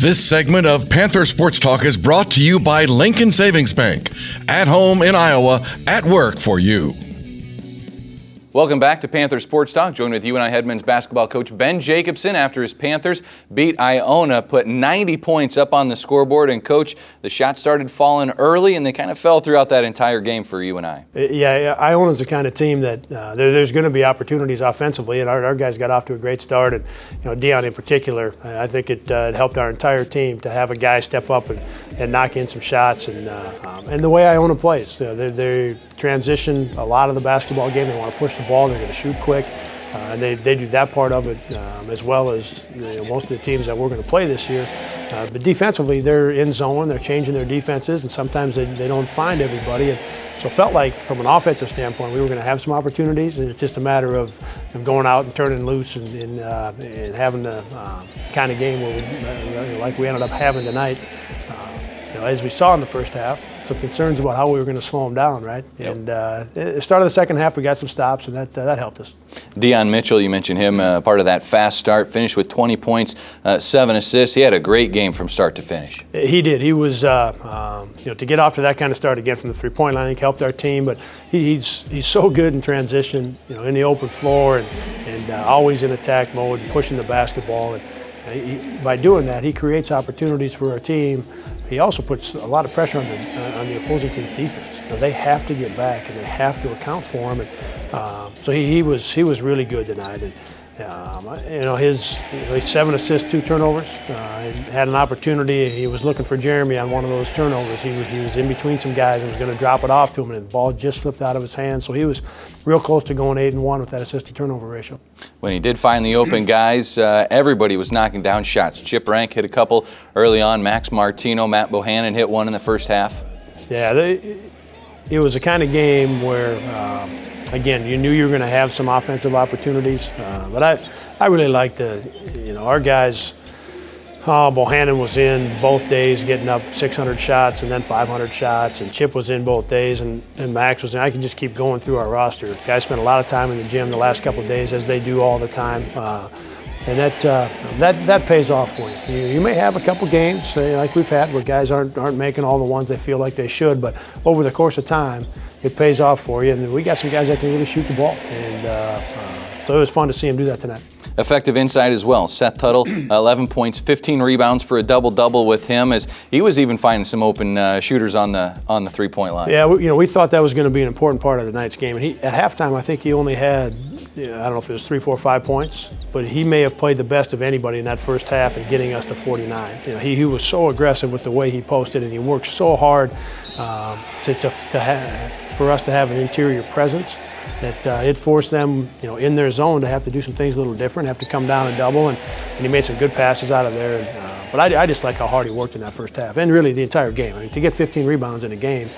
This segment of Panther Sports Talk is brought to you by Lincoln Savings Bank. At home in Iowa, at work for you. Welcome back to Panther Sports Talk. Joined with Iona head men's basketball coach Ben Jacobson after his Panthers beat Iona, put 90 points up on the scoreboard. And, Coach, the shots started falling early, and they kind of fell throughout that entire game for you and I. Yeah, Iona's the kind of team that there's going to be opportunities offensively, and our guys got off to a great start. And, Dion in particular, I think it helped our entire team to have a guy step up and knock in some shots. And the way Iona plays, they transition a lot of the basketball game. They want to push the ball, they're going to shoot quick, and they do that part of it as well as most of the teams that we're going to play this year. But defensively, they're in zone, they're changing their defenses, and sometimes they don't find everybody. And so it felt like from an offensive standpoint, we were going to have some opportunities, and it's just a matter of going out and turning loose and having the kind of game where like we ended up having tonight. As we saw in the first half, some concerns about how we were going to slow them down, right? Yep. And at the start of the second half, we got some stops, and that helped us. Dion Mitchell, you mentioned him, part of that fast start, finished with 20 points, 7 assists. He had a great game from start to finish. He did. He was, to get off to that kind of start again from the three-point line, I think helped our team. But he's so good in transition, in the open floor and always in attack mode, pushing the basketball. And by doing that, he creates opportunities for our team. He also puts a lot of pressure on the opposing team's defense. They have to get back and they have to account for him. And so he was really good tonight. And his 7 assists, 2 turnovers. Had an opportunity. He was looking for Jeremy on one of those turnovers. He was in between some guys and was going to drop it off to him, and the ball just slipped out of his hands. So he was real close to going 8-1 with that assist-to-turnover ratio. When he did find the open guys, everybody was knocking down shots. Chip Rank hit a couple early on. Max Martino, Matt Bohannon hit one in the first half. Yeah, it was a kind of game where, again, you knew you were going to have some offensive opportunities, but I really liked our guys. Bohannon was in both days, getting up 600 shots and then 500 shots, and Chip was in both days, and Max was in. I can just keep going through our roster. Guys spent a lot of time in the gym the last couple of days, as they do all the time, and that pays off for you. You may have a couple games like we've had where guys aren't making all the ones they feel like they should, but over the course of time, it pays off for you. And we got some guys that can really shoot the ball, and so it was fun to see him do that tonight. Effective inside as well. Seth Tuttle, 11 points, 15 rebounds for a double-double with him, as he was even finding some open shooters on the three-point line. Yeah, we thought that was going to be an important part of tonight's game. And at halftime, I think he only had, I don't know if it was 3, 4, 5 points, but he may have played the best of anybody in that first half in getting us to 49. He was so aggressive with the way he posted, and he worked so hard for us to have an interior presence that it forced them, in their zone to have to do some things a little different, have to come down and double, and he made some good passes out of there. But I just like how hard he worked in that first half, and really the entire game. I mean, to get 15 rebounds in a game,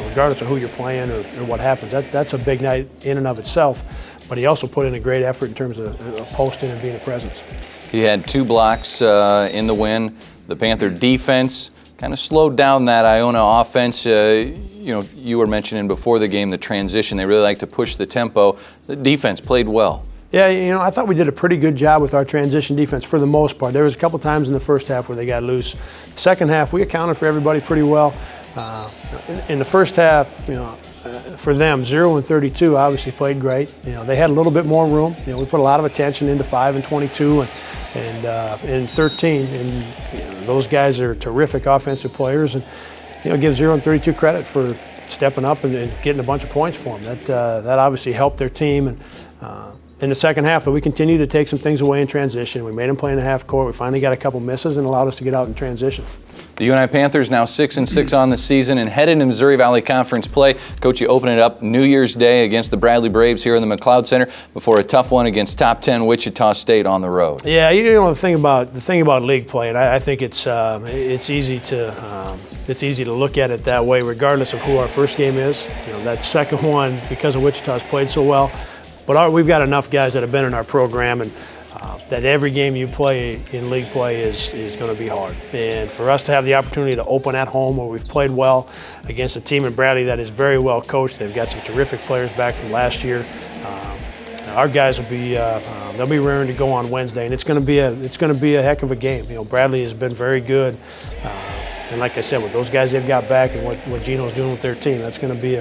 regardless of who you're playing or what happens, that's a big night in and of itself. But he also put in a great effort in terms of posting and being a presence. He had 2 blocks in the win. The Panther defense kind of slowed down that Iona offense. You were mentioning before the game the transition. They really like to push the tempo. The defense played well. Yeah, I thought we did a pretty good job with our transition defense for the most part. There was a couple times in the first half where they got loose. Second half, we accounted for everybody pretty well. In the first half, for them, 0 and 32 obviously played great. They had a little bit more room. We put a lot of attention into 5 and 22 and 13. And those guys are terrific offensive players. And give 0 and 32 credit for stepping up and getting a bunch of points for them. That obviously helped their team. And in the second half, though, we continued to take some things away in transition. We made them play in the half court. We finally got a couple misses and allowed us to get out in transition. The Iona Panthers now 6-6 on the season and headed into Missouri Valley Conference play. Coach, you open it up New Year's Day against the Bradley Braves here in the McLeod Center before a tough one against top 10 Wichita State on the road. Yeah, the thing about league play, and I think it's easy to look at it that way, regardless of who our first game is. That second one, because of Wichita's played so well. But we've got enough guys that have been in our program, and that every game you play in league play is going to be hard. And for us to have the opportunity to open at home where we've played well against a team in Bradley that is very well coached, they've got some terrific players back from last year. our guys will be they'll be raring to go on Wednesday, and it's going to be a heck of a game. You know, Bradley has been very good, and like I said, with those guys they've got back and what Gino's doing with their team, that's going to be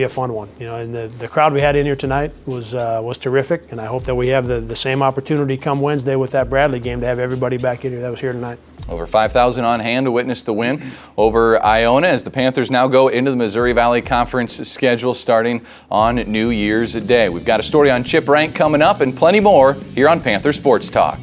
a fun one. You know, and the crowd we had in here tonight was terrific, and I hope that we have the same opportunity come Wednesday with that Bradley game to have everybody back in here that was here tonight. Over 5,000 on hand to witness the win over Iona as the Panthers now go into the Missouri Valley Conference schedule starting on New Year's Day. We've got a story on Chip Rank coming up and plenty more here on Panther Sports Talk.